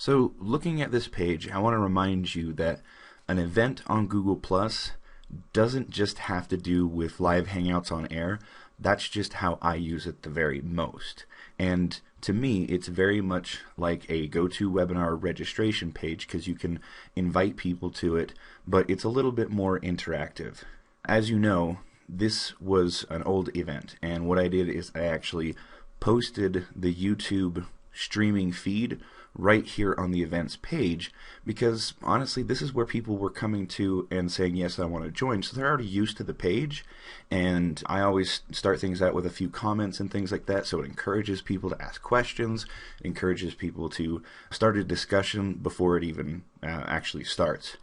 So looking at this page, I want to remind you that an event on Google Plus doesn't just have to do with live Hangouts on air. That's just how I use it the very most. And to me, it's very much like a GoToWebinar registration page because you can invite people to it, but it's a little bit more interactive. As you know, this was an old event, and what I did is I actually posted the YouTube streaming feed right here on the events page because honestly this is where people were coming to and saying yes, I want to join, so they're already used to the page, and I always start things out with a few comments and things like that, so it encourages people to ask questions, it encourages people to start a discussion before it even actually starts.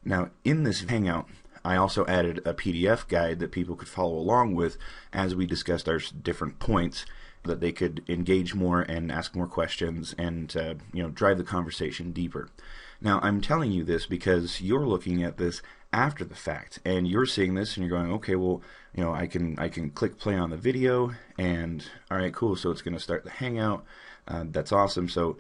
Now in this Hangout I also added a PDF guide that people could follow along with as we discussed our different points, that they could engage more and ask more questions and drive the conversation deeper. Now I'm telling you this because you're looking at this after the fact and you're seeing this and you're going, okay, well, I can click play on the video and all right, cool, so it's going to start the Hangout. That's awesome. So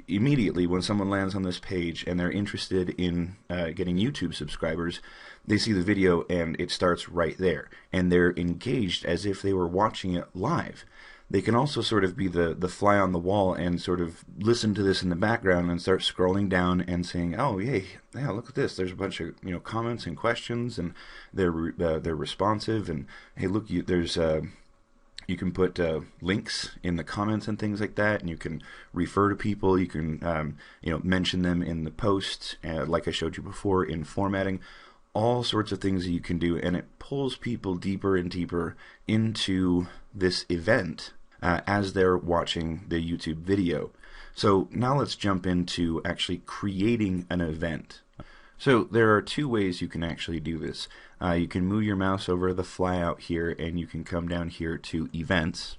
immediately when someone lands on this page and they're interested in getting YouTube subscribers, they see the video and it starts right there and they're engaged as if they were watching it live. They can also sort of be the fly on the wall and sort of listen to this in the background and start scrolling down and saying, oh yeah, look at this, there's a bunch of comments and questions and they're responsive, and hey look, you can put links in the comments and things like that, and you can refer to people. You can mention them in the posts, like I showed you before, in formatting. All sorts of things that you can do, and it pulls people deeper and deeper into this event as they're watching the YouTube video. So now let's jump into actually creating an event. So there are two ways you can actually do this. You can move your mouse over the flyout here and you can come down here to events,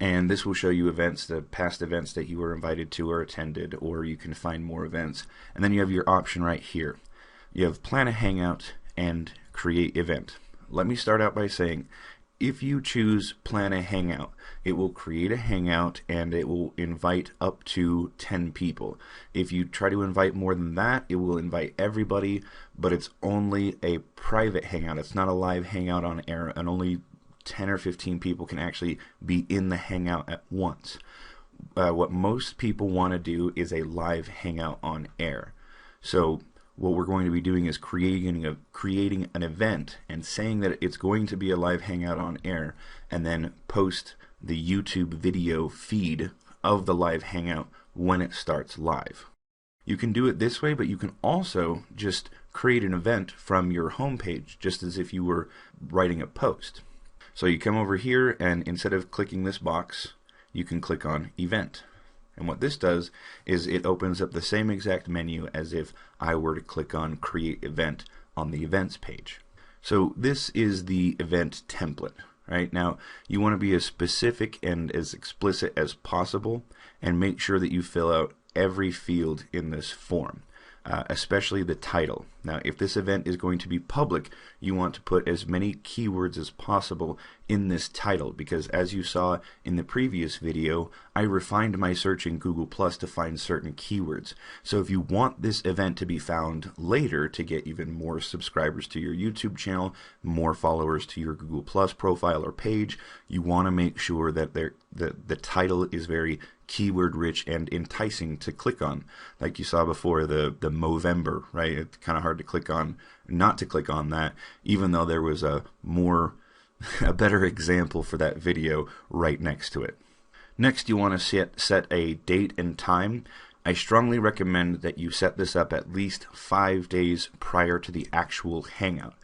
and this will show you events, the past events that you were invited to or attended, or you can find more events. And then you have your option right here. You have plan a Hangout and create event. Let me start out by saying, if you choose plan a Hangout, it will create a Hangout and it will invite up to 10 people. If you try to invite more than that, it will invite everybody, but it's only a private Hangout. It's not a live Hangout on air, and only 10 or 15 people can actually be in the Hangout at once. What most people want to do is a live Hangout on air. So what we're going to be doing is creating an event and saying that it's going to be a live Hangout on air, and then post the YouTube video feed of the live Hangout when it starts live. You can do it this way, but you can also just create an event from your home page, just as if you were writing a post. So you come over here, and instead of clicking this box, you can click on event. And what this does is it opens up the same exact menu as if I were to click on create event on the events page. So this is the event template. Right now, you want to be as specific and as explicit as possible and make sure that you fill out every field in this form, especially the title. Now, if this event is going to be public, you want to put as many keywords as possible in this title, because as you saw in the previous video, I refined my search in Google Plus to find certain keywords. So if you want this event to be found later to get even more subscribers to your YouTube channel, more followers to your Google Plus profile or page, you want to make sure that the title is very keyword rich and enticing to click on. Like you saw before, the Movember, right? It's kind of hard to click on, not to click on that, even though there was a better example for that video right next to it. Next, you want to set a date and time. I strongly recommend that you set this up at least 5 days prior to the actual Hangout.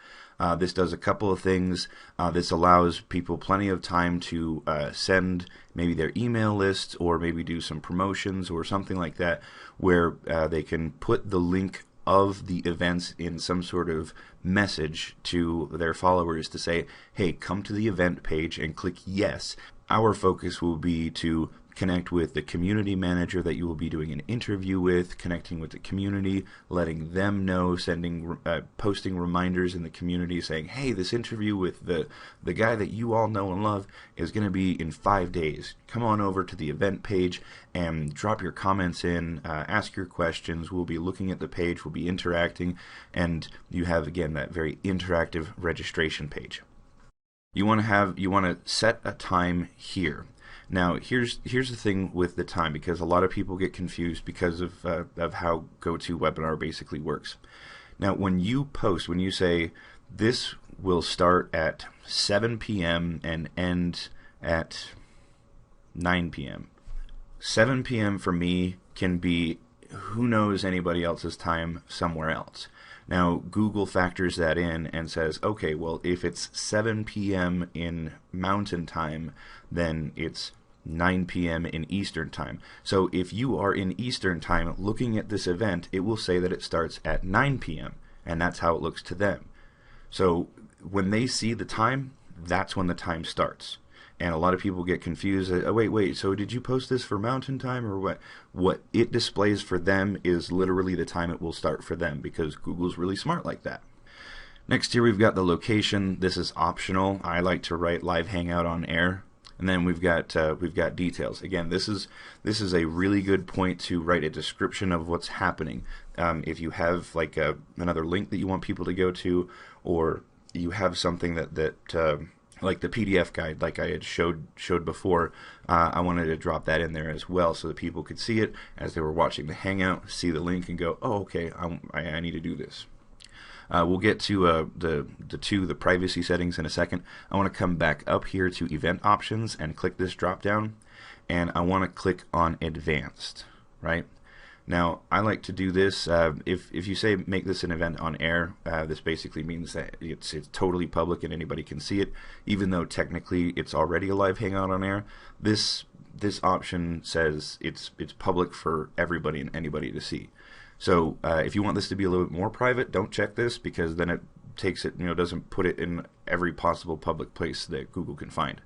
This does a couple of things. This allows people plenty of time to send maybe their email list, or maybe do some promotions or something like that, where they can put the link of the events in some sort of message to their followers to say, hey, come to the event page and click yes. Our focus will be to connect with the community manager that you will be doing an interview with, connecting with the community, letting them know, posting reminders in the community saying, hey, this interview with the guy that you all know and love is going to be in 5 days. Come on over to the event page and drop your comments in, ask your questions. We'll be looking at the page, we'll be interacting, and you have, again, that very interactive registration page. You want to set a time here. Now, here's the thing with the time, because a lot of people get confused because of how GoToWebinar basically works. Now, when you post, when you say this will start at 7 p.m. and end at 9 p.m. 7 p.m. for me can be who knows anybody else's time somewhere else. Now, Google factors that in and says, okay, well, if it's 7 p.m. in Mountain Time, then it's 9 p.m. in Eastern Time. So if you are in Eastern Time looking at this event, it will say that it starts at 9 p.m. and that's how it looks to them. So when they see the time, that's when the time starts. And a lot of people get confused. Wait, so did you post this for Mountain Time or what? What it displays for them is literally the time it will start for them, because Google's really smart like that. Next here we've got the location. This is optional. I like to write live hangout on air. And then we've got details. Again, this is a really good point to write a description of what's happening. If you have like another link that you want people to go to, or you have something that like the PDF guide, like I had showed before, I wanted to drop that in there as well so that people could see it as they were watching the Hangout, see the link, and go, oh, okay, I need to do this. We'll get to the privacy settings in a second. I want to come back up here to Event Options and click this drop down, and I want to click on Advanced, right? Now, I like to do this, if you say make this an event on air, this basically means that it's totally public and anybody can see it, even though technically it's already a live hangout on air. This option says it's public for everybody and anybody to see. So if you want this to be a little bit more private, don't check this, because then it takes it, doesn't put it in every possible public place that Google can find.